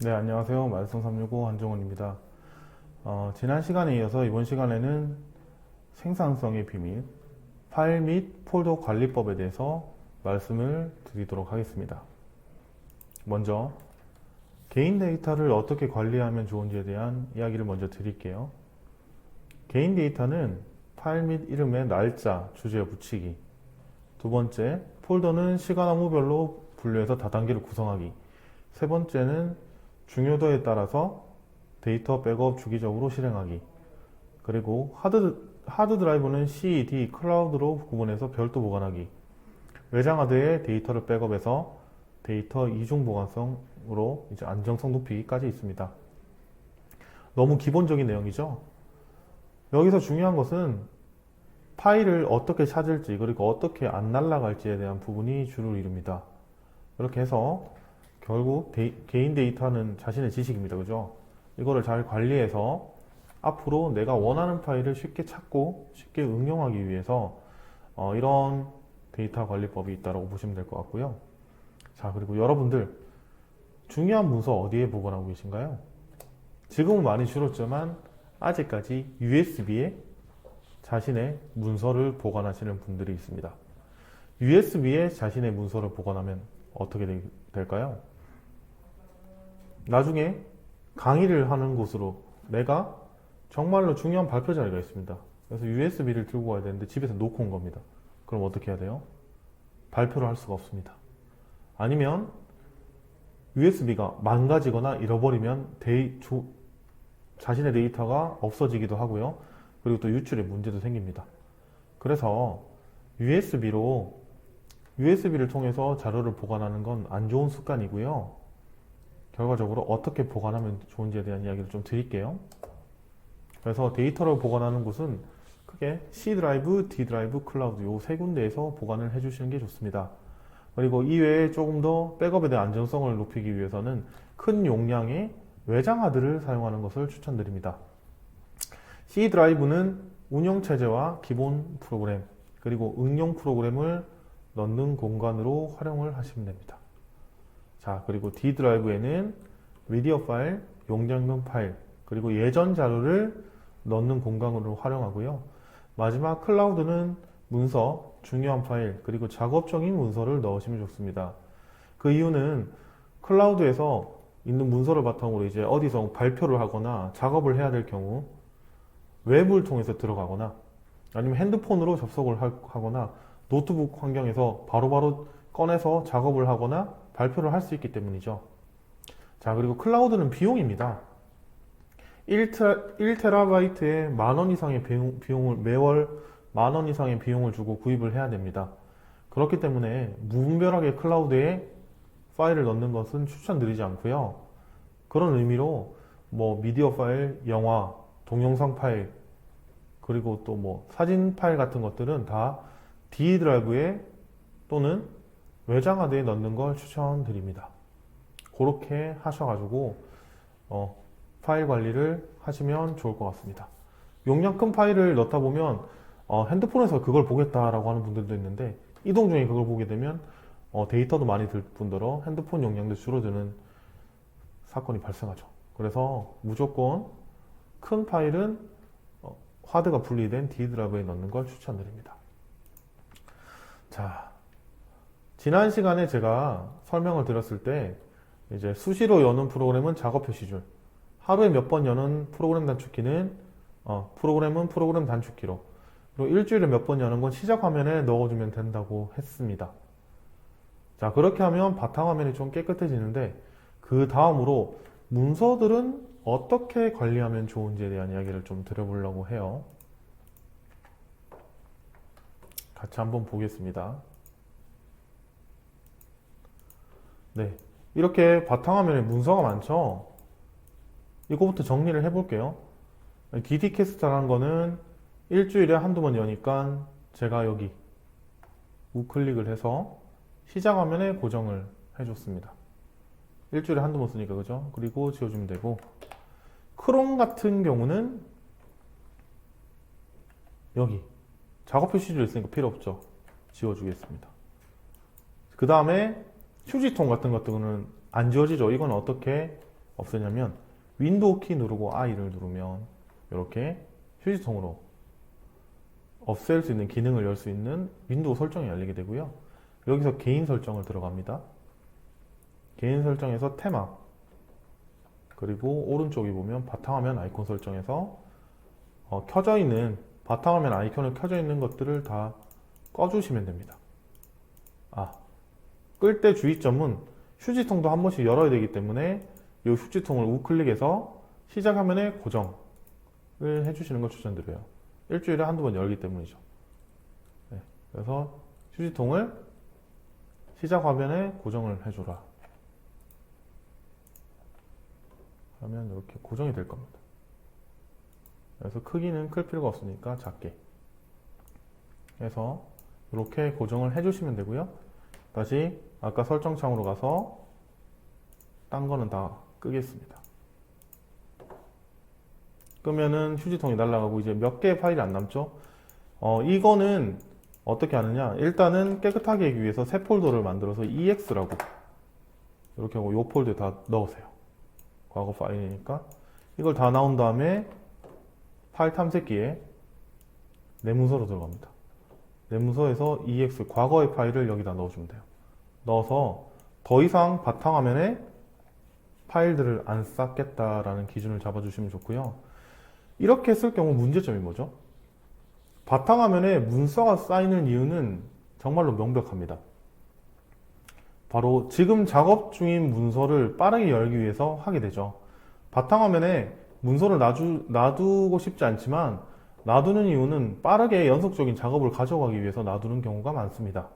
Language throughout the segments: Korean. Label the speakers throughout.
Speaker 1: 네, 안녕하세요. 말씀 365 한종원입니다. 지난 시간에 이어서 이번 시간에는 생산성의 비밀, 파일 및 폴더 관리법에 대해서 말씀을 드리도록 하겠습니다. 먼저 개인 데이터를 어떻게 관리하면 좋은지에 대한 이야기를 먼저 드릴게요. 개인 데이터는 파일 및 이름에 날짜, 주제 붙이기. 두 번째, 폴더는 시간 항목별로 분류해서 다단계로 구성하기. 세 번째는 중요도에 따라서 데이터 백업 주기적으로 실행하기. 그리고 하드 드라이브는 C, D, 클라우드로 구분해서 별도 보관하기. 외장 하드에 데이터를 백업해서 데이터 이중 보관성으로 이제 안정성 높이기까지 있습니다. 너무 기본적인 내용이죠. 여기서 중요한 것은 파일을 어떻게 찾을지 그리고 어떻게 안 날아갈지에 대한 부분이 주를 이룹니다. 이렇게 해서 결국 개인 데이터는 자신의 지식입니다. 그죠? 이거를 잘 관리해서 앞으로 내가 원하는 파일을 쉽게 찾고 쉽게 응용하기 위해서 이런 데이터 관리법이 있다고 보시면 될 것 같고요. 자, 그리고 여러분들 중요한 문서 어디에 보관하고 계신가요? 지금은 많이 줄었지만 아직까지 USB에 자신의 문서를 보관하시는 분들이 있습니다. USB에 자신의 문서를 보관하면 어떻게 될까요? 나중에 강의를 하는 곳으로 내가 정말로 중요한 발표 자리가 있습니다. 그래서 USB를 들고 가야 되는데 집에서 놓고 온 겁니다. 그럼 어떻게 해야 돼요? 발표를 할 수가 없습니다. 아니면 USB가 망가지거나 잃어버리면 자신의 데이터가 없어지기도 하고요. 그리고 또 유출에 문제도 생깁니다. 그래서 USB를 통해서 자료를 보관하는 건 안 좋은 습관이고요. 결과적으로 어떻게 보관하면 좋은지에 대한 이야기를 좀 드릴게요. 그래서 데이터를 보관하는 곳은 크게 C 드라이브, D 드라이브, 클라우드 이 세 군데에서 보관을 해주시는 게 좋습니다. 그리고 이외에 조금 더 백업에 대한 안전성을 높이기 위해서는 큰 용량의 외장 하드를 사용하는 것을 추천드립니다. C 드라이브는 운영체제와 기본 프로그램, 그리고 응용 프로그램을 넣는 공간으로 활용을 하시면 됩니다. 자, 그리고 D 드라이브에는 미디어 파일, 용량명 파일, 그리고 예전 자료를 넣는 공간으로 활용하고요. 마지막 클라우드는 문서, 중요한 파일, 그리고 작업적인 문서를 넣으시면 좋습니다. 그 이유는 클라우드에서 있는 문서를 바탕으로 이제 어디서 발표를 하거나 작업을 해야 될 경우 웹을 통해서 들어가거나 아니면 핸드폰으로 접속을 하거나 노트북 환경에서 바로바로 꺼내서 작업을 하거나 발표를 할 수 있기 때문이죠. 자, 그리고 클라우드는 비용입니다. 1TB에 만원 이상의 비용을 매월 만원 이상의 비용을 주고 구입을 해야 됩니다. 그렇기 때문에 무분별하게 클라우드에 파일을 넣는 것은 추천드리지 않고요. 그런 의미로 뭐 미디어 파일, 영화, 동영상 파일, 그리고 또 뭐 사진 파일 같은 것들은 다 D 드라이브에 또는 외장 하드에 넣는 걸 추천드립니다. 그렇게 하셔가지고 파일 관리를 하시면 좋을 것 같습니다. 용량 큰 파일을 넣다 보면 핸드폰에서 그걸 보겠다라고 하는 분들도 있는데 이동 중에 그걸 보게 되면 데이터도 많이 들 뿐더러 핸드폰 용량도 줄어드는 사건이 발생하죠. 그래서 무조건 큰 파일은 하드가 분리된 D 드라이브에 넣는 걸 추천드립니다. 자, 지난 시간에 제가 설명을 드렸을 때 이제 수시로 여는 프로그램은 작업 표시줄, 하루에 몇 번 여는 프로그램 단축키는 프로그램 단축키로, 그리고 일주일에 몇 번 여는 건 시작 화면에 넣어주면 된다고 했습니다. 자, 그렇게 하면 바탕화면이 좀 깨끗해지는데 그 다음으로 문서들은 어떻게 관리하면 좋은지에 대한 이야기를 좀 드려보려고 해요. 같이 한번 보겠습니다. 네, 이렇게 바탕화면에 문서가 많죠? 이거부터 정리를 해볼게요. DD캐스트라는 거는 일주일에 한두 번 여니까 제가 여기 우클릭을 해서 시작 화면에 고정을 해줬습니다. 일주일에 한두 번 쓰니까 그죠? 그리고 지워주면 되고, 크롬 같은 경우는 여기 작업 표시줄 있으니까 필요 없죠. 지워주겠습니다. 그 다음에 휴지통 같은 것들은 안 지워지죠. 이건 어떻게 없애냐면 윈도우 키 누르고 I를 누르면 이렇게 휴지통으로 없앨 수 있는 기능을 열 수 있는 윈도우 설정이 열리게 되고요. 여기서 개인 설정을 들어갑니다. 개인 설정에서 테마, 그리고 오른쪽에 보면 바탕화면 아이콘 설정에서 켜져 있는 바탕화면 아이콘을 켜져 있는 것들을 다 꺼주시면 됩니다. 끌 때 주의점은 휴지통도 한 번씩 열어야 되기 때문에 이 휴지통을 우클릭해서 시작 화면에 고정을 해주시는 걸 추천드려요. 일주일에 한두 번 열기 때문이죠. 네, 그래서 휴지통을 시작 화면에 고정을 해줘라 하면 이렇게 고정이 될 겁니다. 그래서 크기는 클 필요가 없으니까 작게 해서 이렇게 고정을 해주시면 되고요. 다시 아까 설정 창으로 가서 딴 거는 다 끄겠습니다. 끄면은 휴지통이 날아가고 이제 몇 개의 파일이 안 남죠. 이거는 어떻게 하느냐, 일단은 깨끗하게 하기 위해서 새 폴더를 만들어서 EX라고 이렇게 하고 이 폴더에 다 넣으세요. 과거 파일이니까 이걸 다 나온 다음에 파일 탐색기에 내 문서로 들어갑니다. 내 문서에서 EX 과거의 파일을 여기다 넣어주면 돼요. 넣어서 더 이상 바탕화면에 파일들을 안 쌓겠다라는 기준을 잡아주시면 좋고요. 이렇게 했을 경우 문제점이 뭐죠? 바탕화면에 문서가 쌓이는 이유는 정말로 명백합니다. 바로 지금 작업 중인 문서를 빠르게 열기 위해서 하게 되죠. 바탕화면에 문서를 놔두고 싶지 않지만 놔두는 이유는 빠르게 연속적인 작업을 가져가기 위해서 놔두는 경우가 많습니다.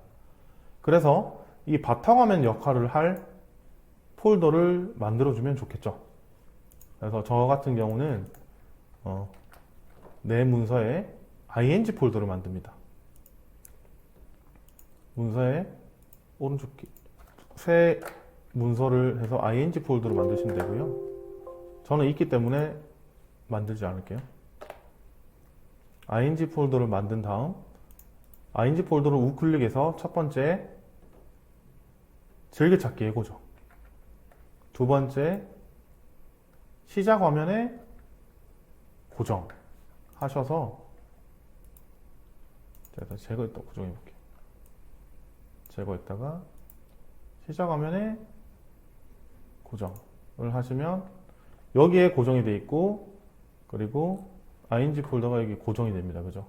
Speaker 1: 그래서 이 바탕화면 역할을 할 폴더를 만들어주면 좋겠죠. 그래서 저 같은 경우는 내 문서에 ing 폴더를 만듭니다. 문서에 오른쪽 새 문서를 해서 ing 폴더를 만드시면 되고요. 저는 있기 때문에 만들지 않을게요. ing 폴더를 만든 다음 ing 폴더를 우클릭해서 첫 번째 즐겨찾기 해고죠. 두 번째 시작 화면에 고정 하셔서 제가 제거했다 고정해 볼게요. 제거했다가 시작 화면에 고정을 하시면 여기에 고정이 되어 있고, 그리고 ing 폴더가 여기 고정이 됩니다. 그죠?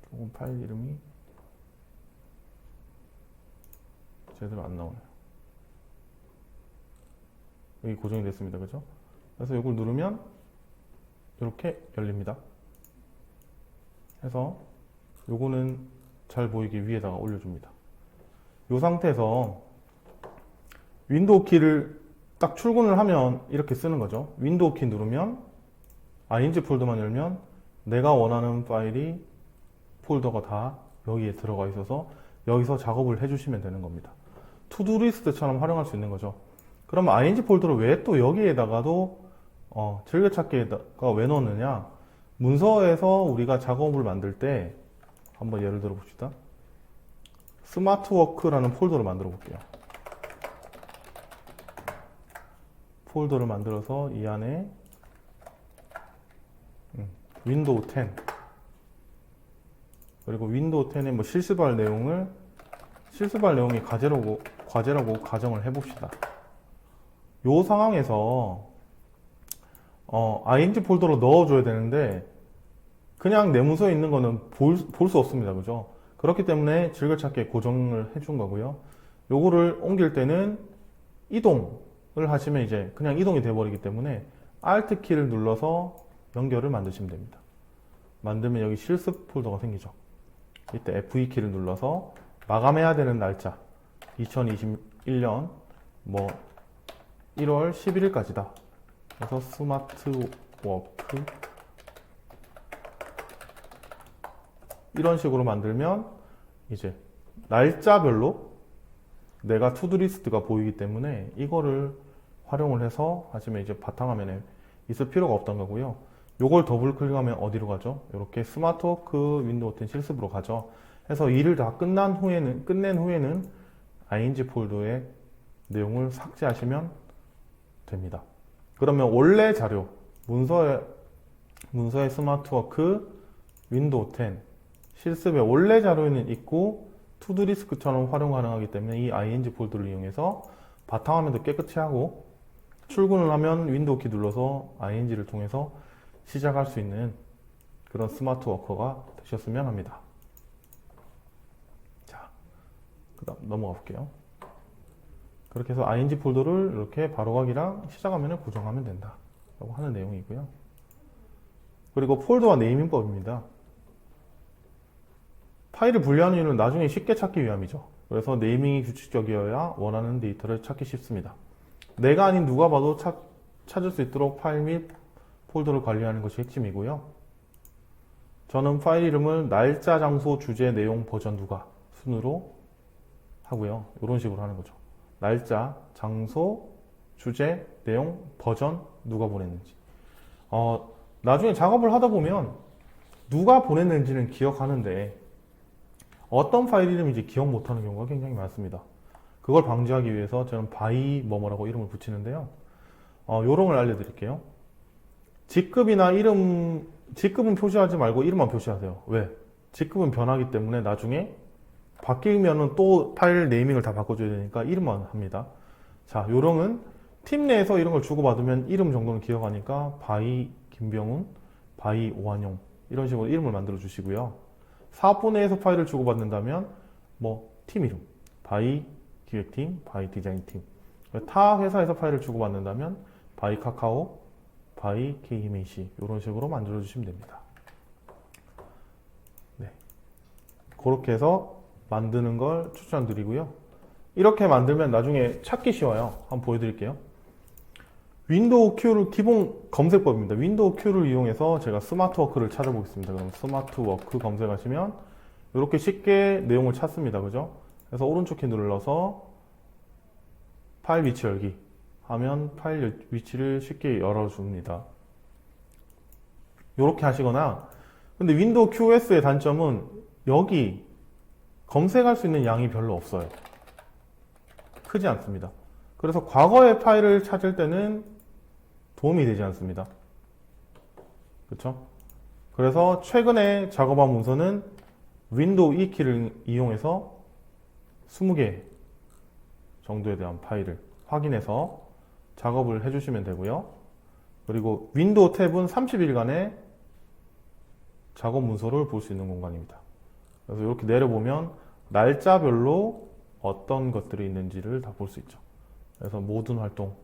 Speaker 1: 조금 파일 이름이 제대로 안 나오네요. 여기 고정이 됐습니다. 그죠? 그래서 이걸 누르면 이렇게 열립니다. 해서 요거는 잘 보이게 위에다가 올려줍니다. 이 상태에서 윈도우 키를 딱 출근을 하면 이렇게 쓰는 거죠. 윈도우 키 누르면 ing 폴더만 열면 내가 원하는 파일이 폴더가 다 여기에 들어가 있어서 여기서 작업을 해주시면 되는 겁니다. 투두 리스트처럼 활용할 수 있는 거죠. 그럼 ing 폴더를 왜 또 여기에다가도 즐겨찾기에다가 왜 넣느냐? 문서에서 우리가 작업을 만들 때 한번 예를 들어 봅시다. 스마트워크라는 폴더를 만들어 볼게요. 폴더를 만들어서 이 안에 윈도우 10 그리고 윈도우 10의 뭐 실습할 내용이 과제라고 가정을 해봅시다. 이 상황에서 ing 폴더로 넣어줘야 되는데 그냥 내 문서에 있는 거는 볼 수 없습니다. 그죠? 그렇기 때문에 즐겨찾기에 고정을 해준 거고요. 요거를 옮길 때는 이동을 하시면 이제 그냥 이동이 돼버리기 때문에 Alt 키를 눌러서 연결을 만드시면 됩니다. 만들면 여기 실습 폴더가 생기죠. 이때 F2 키를 눌러서 마감해야 되는 날짜 2021년 뭐 1월 11일까지다. 그래서 스마트워크 이런 식으로 만들면 이제 날짜별로 내가 투두리스트가 보이기 때문에 이거를 활용을 해서 하시면 이제 바탕화면에 있을 필요가 없던 거고요. 요걸 더블 클릭하면 어디로 가죠? 이렇게 스마트워크 윈도우 10 실습으로 가죠. 해서 일을 다 끝낸 후에는 ing 폴더에 내용을 삭제하시면 됩니다. 그러면 원래 자료, 문서의 스마트워크, 윈도우 10, 실습의 원래 자료에는 있고 투두리스크처럼 활용 가능하기 때문에 이 ing 폴더를 이용해서 바탕화면도 깨끗이 하고 출근을 하면 윈도우 키 눌러서 ing를 통해서 시작할 수 있는 그런 스마트 워커가 되셨으면 합니다. 자, 그 다음 넘어가 볼게요. 그렇게 해서 ing 폴더를 이렇게 바로가기랑 시작 화면을 고정하면 된다 라고 하는 내용이고요. 그리고 폴더와 네이밍법입니다. 파일을 분리하는 이유는 나중에 쉽게 찾기 위함이죠. 그래서 네이밍이 규칙적이어야 원하는 데이터를 찾기 쉽습니다. 내가 아닌 누가 봐도 찾을 수 있도록 파일 및 폴더를 관리하는 것이 핵심이고요. 저는 파일 이름을 날짜, 장소, 주제, 내용, 버전, 누가 순으로 하고요. 이런 식으로 하는 거죠. 날짜, 장소, 주제, 내용, 버전, 누가 보냈는지. 나중에 작업을 하다 보면 누가 보냈는지는 기억하는데 어떤 파일 이름인지 기억 못하는 경우가 굉장히 많습니다. 그걸 방지하기 위해서 저는 by 뭐뭐라고 이름을 붙이는데요. 요령을 알려드릴게요. 직급이나 이름, 직급은 표시하지 말고 이름만 표시하세요. 왜? 직급은 변하기 때문에 나중에 바뀌면은 또 파일 네이밍을 다 바꿔줘야 되니까 이름만 합니다. 자, 요령은 팀 내에서 이런 걸 주고받으면 이름 정도는 기억하니까 by 김병훈, by 오한용 이런 식으로 이름을 만들어 주시고요. 사업부 내에서 파일을 주고받는다면 팀 이름, by 기획팀, by 디자인팀. 타 회사에서 파일을 주고받는다면 by 카카오, by K이메이시 이런 식으로 만들어 주시면 됩니다. 네, 그렇게 해서 만드는 걸 추천드리고요. 이렇게 만들면 나중에 찾기 쉬워요. 한번 보여드릴게요. 윈도우 Q를 기본 검색법입니다. 윈도우 Q를 이용해서 제가 스마트워크를 찾아보겠습니다. 그럼 스마트워크 검색하시면 이렇게 쉽게 내용을 찾습니다. 그죠? 그래서 오른쪽 키 눌러서 파일 위치 열기 하면 파일 위치를 쉽게 열어줍니다. 이렇게 하시거나, 근데 윈도우 QS의 단점은 여기 검색할 수 있는 양이 별로 없어요. 크지 않습니다. 그래서 과거의 파일을 찾을 때는 도움이 되지 않습니다. 그렇죠? 그래서 최근에 작업한 문서는 윈도우 E 키를 이용해서 20개 정도에 대한 파일을 확인해서 작업을 해주시면 되고요. 그리고 윈도우 탭은 30일간의 작업 문서를 볼 수 있는 공간입니다. 그래서 이렇게 내려보면 날짜별로 어떤 것들이 있는지를 다 볼 수 있죠. 그래서 모든 활동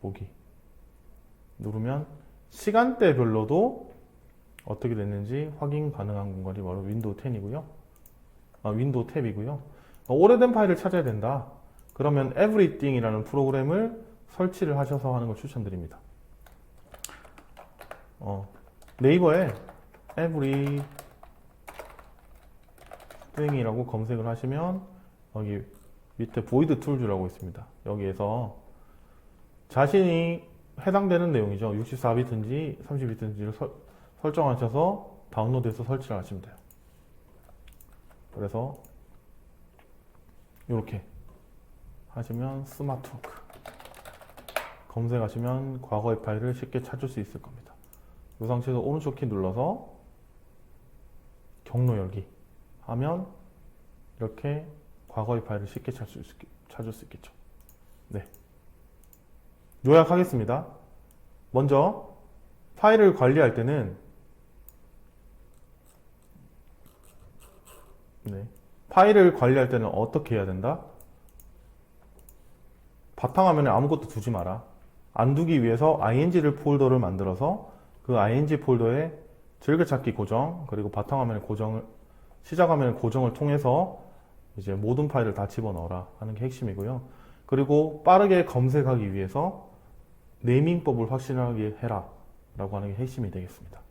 Speaker 1: 보기 누르면 시간대별로도 어떻게 됐는지 확인 가능한 공간이 바로 윈도우 10이고요. 윈도우 탭이고요. 오래된 파일을 찾아야 된다. 그러면 everything이라는 프로그램을 설치를 하셔서 하는 걸 추천드립니다. 네이버에 everything이라고 검색을 하시면 여기 밑에 void tools라고 있습니다. 여기에서 자신이 해당되는 내용이죠. 64비트인지 32비트인지를 설정하셔서 다운로드해서 설치를 하시면 돼요. 그래서 이렇게 하시면 스마트워크 검색하시면 과거의 파일을 쉽게 찾을 수 있을 겁니다. 이 상태에서 오른쪽 키 눌러서 경로 열기 하면 이렇게 과거의 파일을 쉽게 찾을 수 있겠죠. 네. 요약하겠습니다. 먼저 파일을 관리할 때는 어떻게 해야 된다? 바탕화면에 아무것도 두지 마라. 안 두기 위해서 ing를 폴더를 만들어서 그 ing 폴더에 즐겨찾기 고정, 그리고 바탕화면의 고정을, 시작화면의 고정을 통해서 이제 모든 파일을 다 집어넣어라 하는 게 핵심이고요. 그리고 빠르게 검색하기 위해서 네이밍법을 확실하게 해라 라고 하는 게 핵심이 되겠습니다.